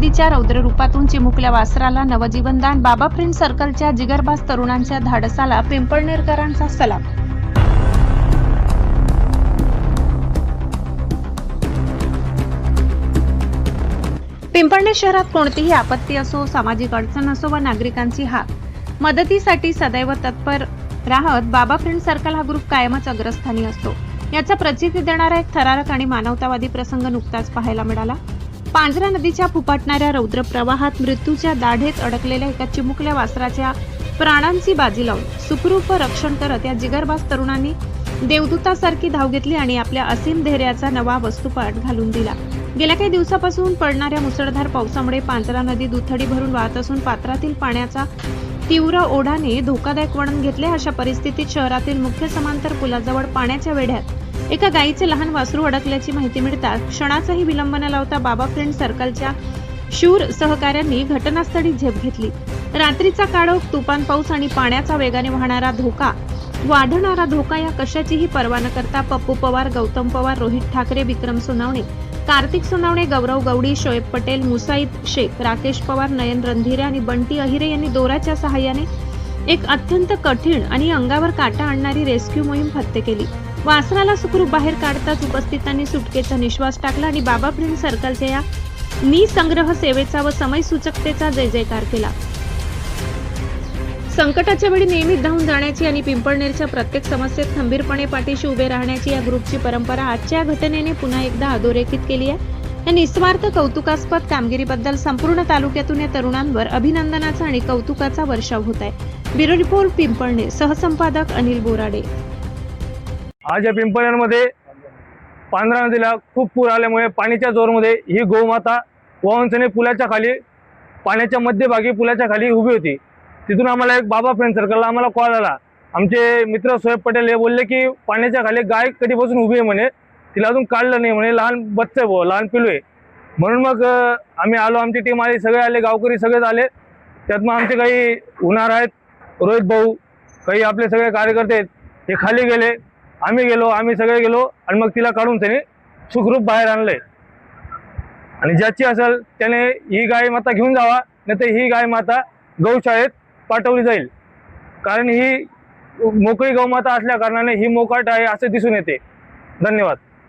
नदीच्या रौद्र रूपातून चिमुकल्या वासराला नवजीवनदान, बाबा फ्रेंड सर्कलच्या जिगरबाज तरुणांच्या धाडसाला पिंपळनेरकरांचा सलाम। पिंपळनेर शहरात कोणतीही आपत्ती असो, सामाजिक अडचण असो व नागरिकांची हाक मदतीसाठी सदैव तत्पर राहत बाबा फ्रेंड सर्कल हा ग्रुप कायमच अग्रस्थानी असतो। याचा प्रचिती देणारा एक थरारक आणि मानवतावादी प्रसंग नुकताच पाहायला मिळाला। पांझरा नदीच्या फुपाटणाऱ्या रौद्र प्रवाहात मृत्यूच्या दाढेत अडकलेल्या एका चिमुकल्या वासराच्या प्राणांची बाजी लावून सुखरूप रक्षण करत या जिगरबाज तरुणांनी देवदूतासारखी धाव घेतली आणि आपल्या असीम धैर्याचा नवा वस्तुपाठ घालून दिला। गेल्या काही दिवसापासून पडणाऱ्या मुसळधार पावसामुळे पांझरा नदी दुथडी भरून वाहत असून पात्रातील पाण्याचा तीव्र ओढाने धोकादायक वळण घेतले। अशा परिस्थितीत शहरातील मुख्य समांतर पुलाजवळ पाण्याच्या वेढ्यात एका गायीचे लहान वासरू अडकल्याची माहिती मिळताच क्षणाचाही विलंब न लावता बाबा फ्रेंड सर्कलच्या शूर सहकाऱ्यांनी घटनास्थळी झेप घेतली। रात्रीचा काळोख, तुफान पाऊस आणि पाण्याचा वेगाने वाढणारा धोका या कशाचीही पर्वा न करता पप्पू पवार, गौतम पवार, रोहित ठाकरे, विक्रम सोनावणे, कार्तिक सोनावणे, गौरव गवडी, शोएब पटेल, मुसाईद शेख, राकेश पवार, नयन रणधीरे आणि बंटी अहिरे यांनी दोराच्या सहाय्याने एक अत्यंत कठीण आणि अंगावर काटा आणणारी रेस्क्यू मोहीम फत्ते केली। वासराला सुखरूप बाहेर काढताच उपस्थितांनी सुटकेचा निश्वास टाकला आणि बाबा फ्रेंड सर्कलच्या या निसंग्रह सेवेचा व समयसूचकतेचा जय जयकार केला। संकटाच्या वेळी नेहमी धावून जाण्याची आणि पिंपळनेरच्या प्रत्येक समस्येत खंबीरपणे पाठीशी उभे राहण्याची या ग्रुपची परंपरा आजच्या घटनेने पुन्हा एकदा अधोरेखित केली आहे। या निस्वार्थ कौतुकास्पद कामगिरीबद्दल संपूर्ण तालुक्यातून या तरुणांवर अभिनंदनाचा आणि कौतुकाचा वर्षाव होत आहे। ब्युरो रिपोर्ट, पिंपळनेर, सहसंपादक अनिल बोराडे। आज या पिंपळनेरमध्ये पांझरा नदीला खूप पूर आल्यामुळे पाण्याच्या जोरमध्ये ही गोमाता वाहनसने पुलाच्या खाली, पाण्याच्या मध्यभागी पुलाच्या खाली उभी होती। तिथून आम्हाला एक बाबा फ्रेंड सर्कलला आम्हाला कॉल आला। आमचे मित्र शोएब पटेल हे बोलले की पाण्याच्या खाली गाय कधीपासून उभी आहे म्हणे, तिला अजून काढलं नाही म्हणे, लहान बच्चा आहे, लहान पिलू आहे। म्हणून मग आम्ही आलो, आमची टीम आली, सगळे आले, गावकरी सगळेच आले। त्यात मग आमचे काही होणार आहेत, रोहित भाऊ, काही आपले सगळे कार्यकर्ते आहेत, हे खाली गेले, आम्ही गेलो, आम्ही सगळे गेलो आणि मग तिला काढून त्याने सुखरूप बाहेर आणलंय। आणि ज्याची असेल त्याने ही गाय माता घेऊन जावा, नाही तर ही गाय माता गौशाळेत पाठवली जाईल, कारण ही मोकळी गौमाता असल्या कारणाने ही मोकाट आहे असे दिसून येते। धन्यवाद।